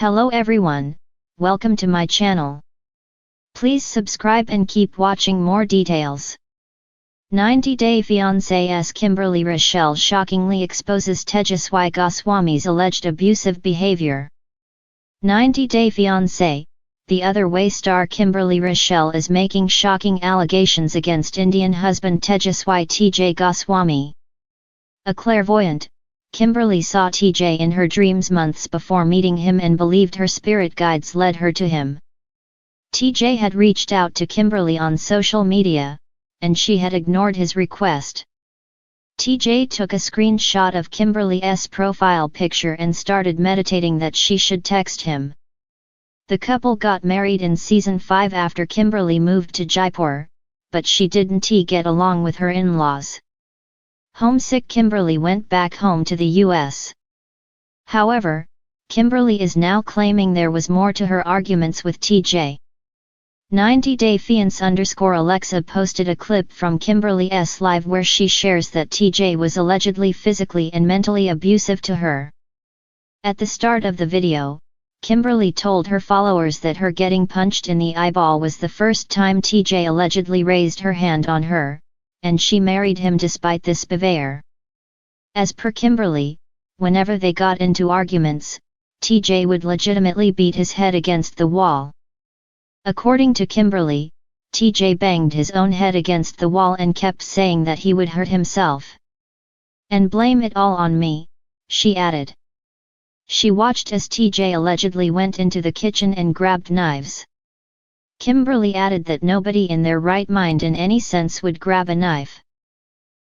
Hello everyone, welcome to my channel. Please subscribe and keep watching more details. 90-Day Fiancé's Kimberly Rochelle shockingly exposes Tejaswi Goswami's alleged abusive behavior. 90-Day Fiancé, the Other Way star Kimberly Rochelle is making shocking allegations against Indian husband Tejaswi TJ Goswami. A clairvoyant, Kimberly saw TJ in her dreams months before meeting him and believed her spirit guides led her to him. TJ had reached out to Kimberly on social media, and she had ignored his request. TJ took a screenshot of Kimberly's profile picture and started meditating that she should text him. The couple got married in season 5 after Kimberly moved to Jaipur, but she didn't get along with her in-laws. Homesick Kimberly went back home to the US. However, Kimberly is now claiming there was more to her arguments with TJ. 90-Day Fiance Alexa posted a clip from Kimberly's live where she shares that TJ was allegedly physically and mentally abusive to her. At the start of the video, Kimberly told her followers that her getting punched in the eyeball was the first time TJ allegedly raised her hand on her, and she married him despite this behavior. As per Kimberly, whenever they got into arguments, TJ would legitimately beat his head against the wall. According to Kimberly, TJ banged his own head against the wall and kept saying that he would hurt himself. "And blame it all on me," she added. She watched as TJ allegedly went into the kitchen and grabbed knives. Kimberly added that nobody in their right mind in any sense would grab a knife.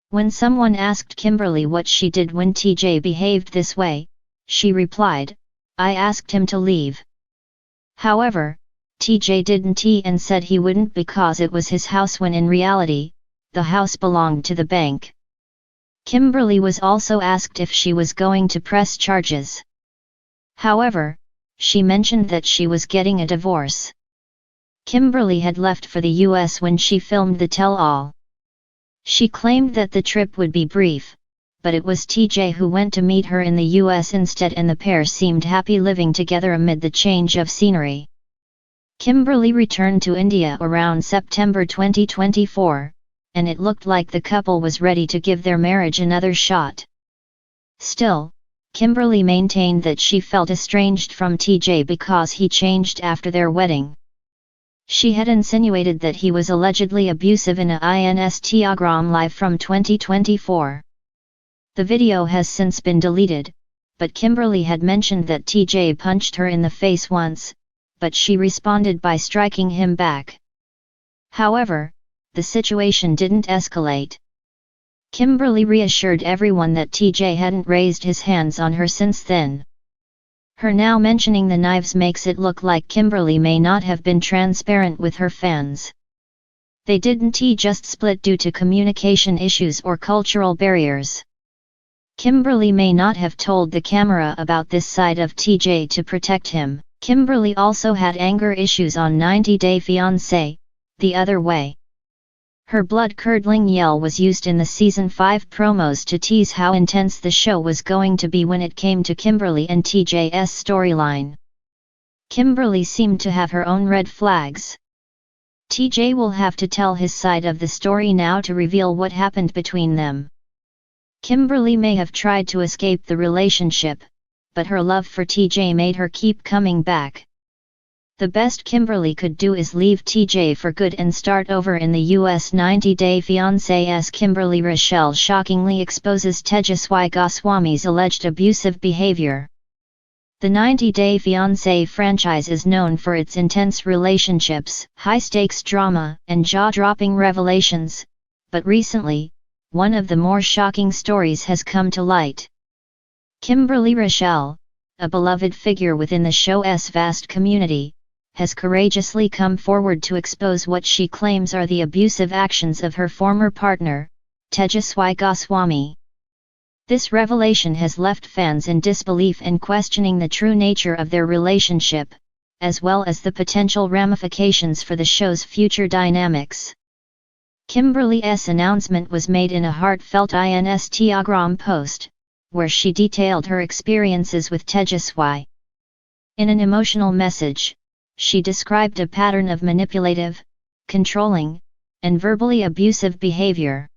When someone asked Kimberly what she did when TJ behaved this way, she replied, "I asked him to leave." However, TJ didn't and said he wouldn't because it was his house when in reality, the house belonged to the bank. Kimberly was also asked if she was going to press charges. However, she mentioned that she was getting a divorce. Kimberly had left for the US when she filmed the tell-all. She claimed that the trip would be brief, but it was TJ who went to meet her in the US instead, and the pair seemed happy living together amid the change of scenery. Kimberly returned to India around September 2024, and it looked like the couple was ready to give their marriage another shot. Still, Kimberly maintained that she felt estranged from TJ because he changed after their wedding. She had insinuated that he was allegedly abusive in a Instagram live from 2024. The video has since been deleted, but Kimberly had mentioned that TJ punched her in the face once, but she responded by striking him back. However, the situation didn't escalate. Kimberly reassured everyone that TJ hadn't raised his hands on her since then. Her now mentioning the knives makes it look like Kimberly may not have been transparent with her fans. They didn't just split due to communication issues or cultural barriers. Kimberly may not have told the camera about this side of TJ to protect him. Kimberly also had anger issues on 90-Day Fiancé, The Other Way. Her blood-curdling yell was used in the season 5 promos to tease how intense the show was going to be when it came to Kimberly and TJ's storyline. Kimberly seemed to have her own red flags. TJ will have to tell his side of the story now to reveal what happened between them. Kimberly may have tried to escape the relationship, but her love for TJ made her keep coming back. The best Kimberly could do is leave TJ for good and start over in the US. 90-Day Fiancé's Kimberly Rochelle shockingly exposes Tejaswi Goswami's alleged abusive behavior. The 90-Day Fiancé franchise is known for its intense relationships, high-stakes drama, and jaw-dropping revelations, but recently, one of the more shocking stories has come to light. Kimberly Rochelle, a beloved figure within the show's vast community, has courageously come forward to expose what she claims are the abusive actions of her former partner, Tejaswi Goswami. This revelation has left fans in disbelief and questioning the true nature of their relationship, as well as the potential ramifications for the show's future dynamics. Kimberly's announcement was made in a heartfelt Instagram post, where she detailed her experiences with Tejaswi. In an emotional message, she described a pattern of manipulative, controlling, and verbally abusive behavior.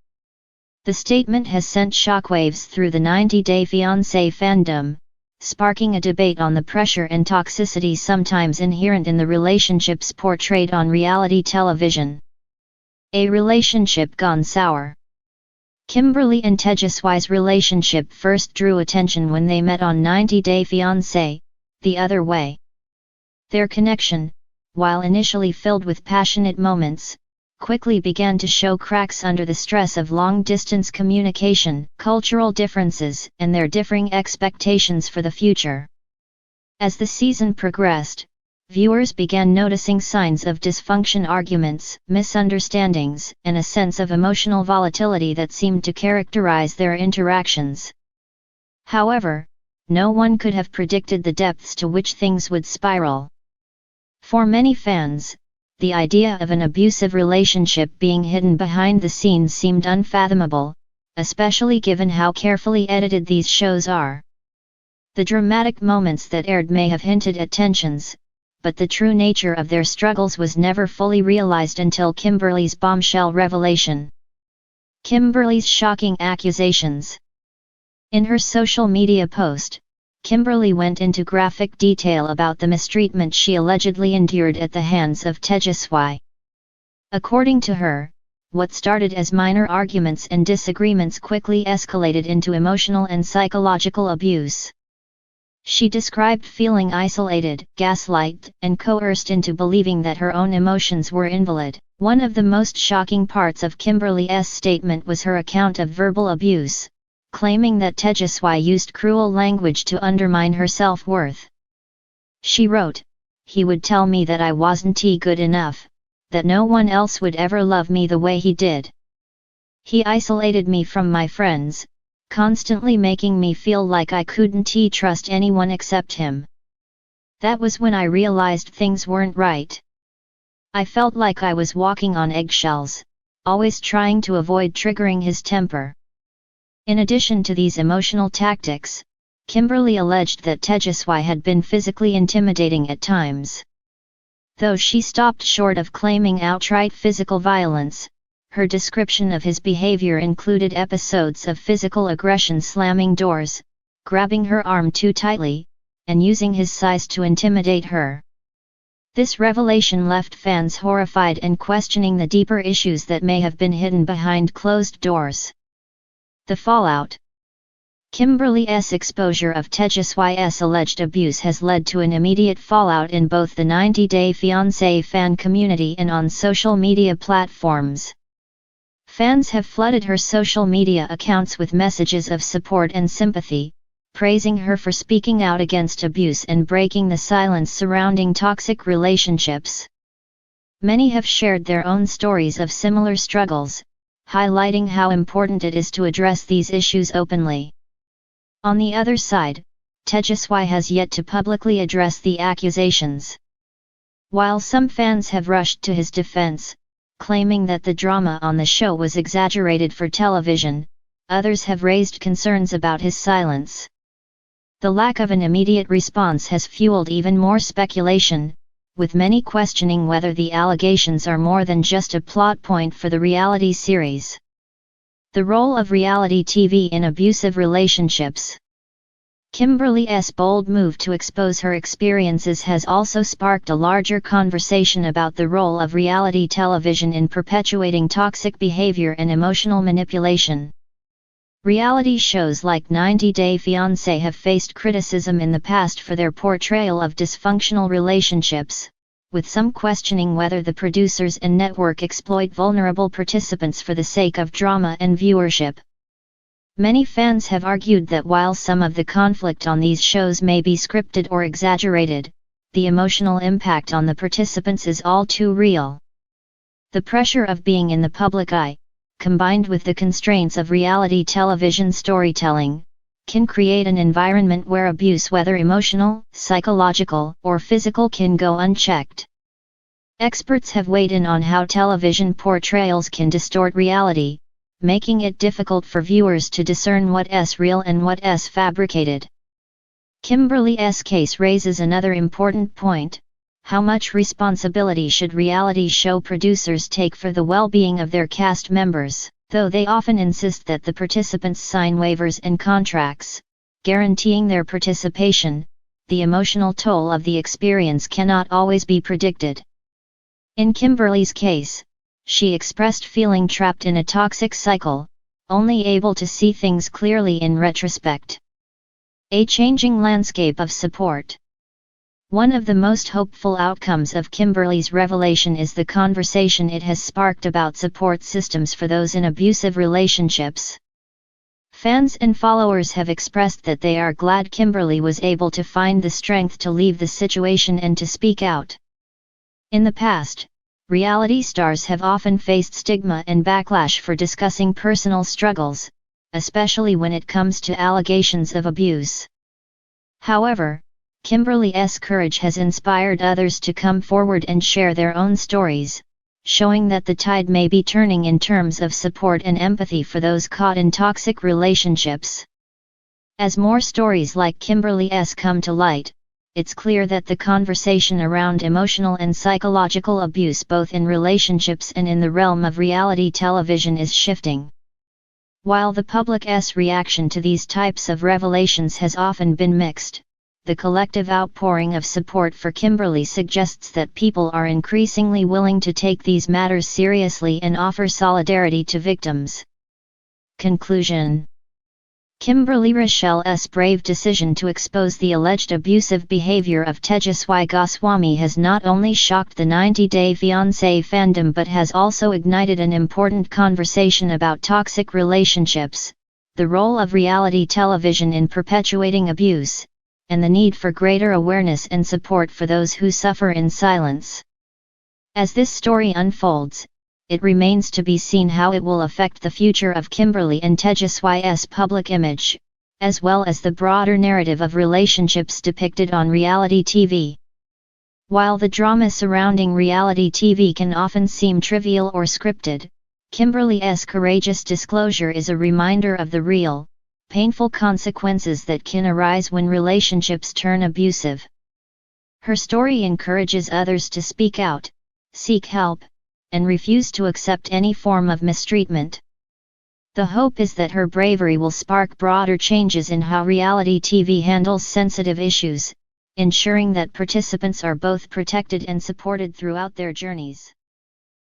The statement has sent shockwaves through the 90 Day Fiancé fandom, sparking a debate on the pressure and toxicity sometimes inherent in the relationships portrayed on reality television. A relationship gone sour. Kimberly and Tejaswi's relationship first drew attention when they met on 90 Day Fiancé, The Other Way. Their connection, while initially filled with passionate moments, quickly began to show cracks under the stress of long-distance communication, cultural differences, and their differing expectations for the future. As the season progressed, viewers began noticing signs of dysfunction, arguments, misunderstandings, and a sense of emotional volatility that seemed to characterize their interactions. However, no one could have predicted the depths to which things would spiral. For many fans, the idea of an abusive relationship being hidden behind the scenes seemed unfathomable, especially given how carefully edited these shows are. The dramatic moments that aired may have hinted at tensions, but the true nature of their struggles was never fully realized until Kimberly's bombshell revelation. Kimberly's shocking accusations. In her social media post, Kimberly went into graphic detail about the mistreatment she allegedly endured at the hands of Tejaswi. According to her, what started as minor arguments and disagreements quickly escalated into emotional and psychological abuse. She described feeling isolated, gaslighted, and coerced into believing that her own emotions were invalid. One of the most shocking parts of Kimberly's statement was her account of verbal abuse, claiming that Tejaswi used cruel language to undermine her self-worth. She wrote, "He would tell me that I wasn't good enough, that no one else would ever love me the way he did. He isolated me from my friends, constantly making me feel like I couldn't trust anyone except him. That was when I realized things weren't right. I felt like I was walking on eggshells, always trying to avoid triggering his temper." In addition to these emotional tactics, Kimberly alleged that Tejaswi had been physically intimidating at times. Though she stopped short of claiming outright physical violence, her description of his behavior included episodes of physical aggression, slamming doors, grabbing her arm too tightly, and using his size to intimidate her. This revelation left fans horrified and questioning the deeper issues that may have been hidden behind closed doors. The fallout. Kimberly's exposure of Tejaswi's alleged abuse has led to an immediate fallout in both the 90 Day Fiancé fan community and on social media platforms. Fans have flooded her social media accounts with messages of support and sympathy, praising her for speaking out against abuse and breaking the silence surrounding toxic relationships. Many have shared their own stories of similar struggles, highlighting how important it is to address these issues openly. On the other side, Tejaswi has yet to publicly address the accusations. While some fans have rushed to his defense, claiming that the drama on the show was exaggerated for television, others have raised concerns about his silence. The lack of an immediate response has fueled even more speculation, with many questioning whether the allegations are more than just a plot point for the reality series. The role of reality TV in abusive relationships. Kimberly's bold move to expose her experiences has also sparked a larger conversation about the role of reality television in perpetuating toxic behavior and emotional manipulation. Reality shows like 90 Day Fiancé have faced criticism in the past for their portrayal of dysfunctional relationships, with some questioning whether the producers and network exploit vulnerable participants for the sake of drama and viewership. Many fans have argued that while some of the conflict on these shows may be scripted or exaggerated, the emotional impact on the participants is all too real. The pressure of being in the public eye, combined with the constraints of reality television storytelling, can create an environment where abuse, whether emotional, psychological, or physical, can go unchecked. Experts have weighed in on how television portrayals can distort reality, making it difficult for viewers to discern what is real and what is fabricated. Kimberly's case raises another important point: how much responsibility should reality show producers take for the well-being of their cast members? Though they often insist that the participants sign waivers and contracts, guaranteeing their participation, the emotional toll of the experience cannot always be predicted. In Kimberly's case, she expressed feeling trapped in a toxic cycle, only able to see things clearly in retrospect. A changing landscape of support. One of the most hopeful outcomes of Kimberly's revelation is the conversation it has sparked about support systems for those in abusive relationships. Fans and followers have expressed that they are glad Kimberly was able to find the strength to leave the situation and to speak out. In the past, reality stars have often faced stigma and backlash for discussing personal struggles, especially when it comes to allegations of abuse. However, Kimberly's courage has inspired others to come forward and share their own stories, showing that the tide may be turning in terms of support and empathy for those caught in toxic relationships. As more stories like Kimberly's come to light, it's clear that the conversation around emotional and psychological abuse both in relationships and in the realm of reality television is shifting. While the public's reaction to these types of revelations has often been mixed, the collective outpouring of support for Kimberly suggests that people are increasingly willing to take these matters seriously and offer solidarity to victims. Conclusion: Kimberly Rochelle's brave decision to expose the alleged abusive behavior of Tejaswi Goswami has not only shocked the 90-Day Fiancé fandom but has also ignited an important conversation about toxic relationships, the role of reality television in perpetuating abuse, and the need for greater awareness and support for those who suffer in silence. As this story unfolds, it remains to be seen how it will affect the future of Kimberly and Tejaswi's public image, as well as the broader narrative of relationships depicted on reality TV. While the drama surrounding reality TV can often seem trivial or scripted, Kimberly's courageous disclosure is a reminder of the real, painful consequences that can arise when relationships turn abusive. Her story encourages others to speak out, seek help, and refuse to accept any form of mistreatment. The hope is that her bravery will spark broader changes in how reality TV handles sensitive issues, ensuring that participants are both protected and supported throughout their journeys.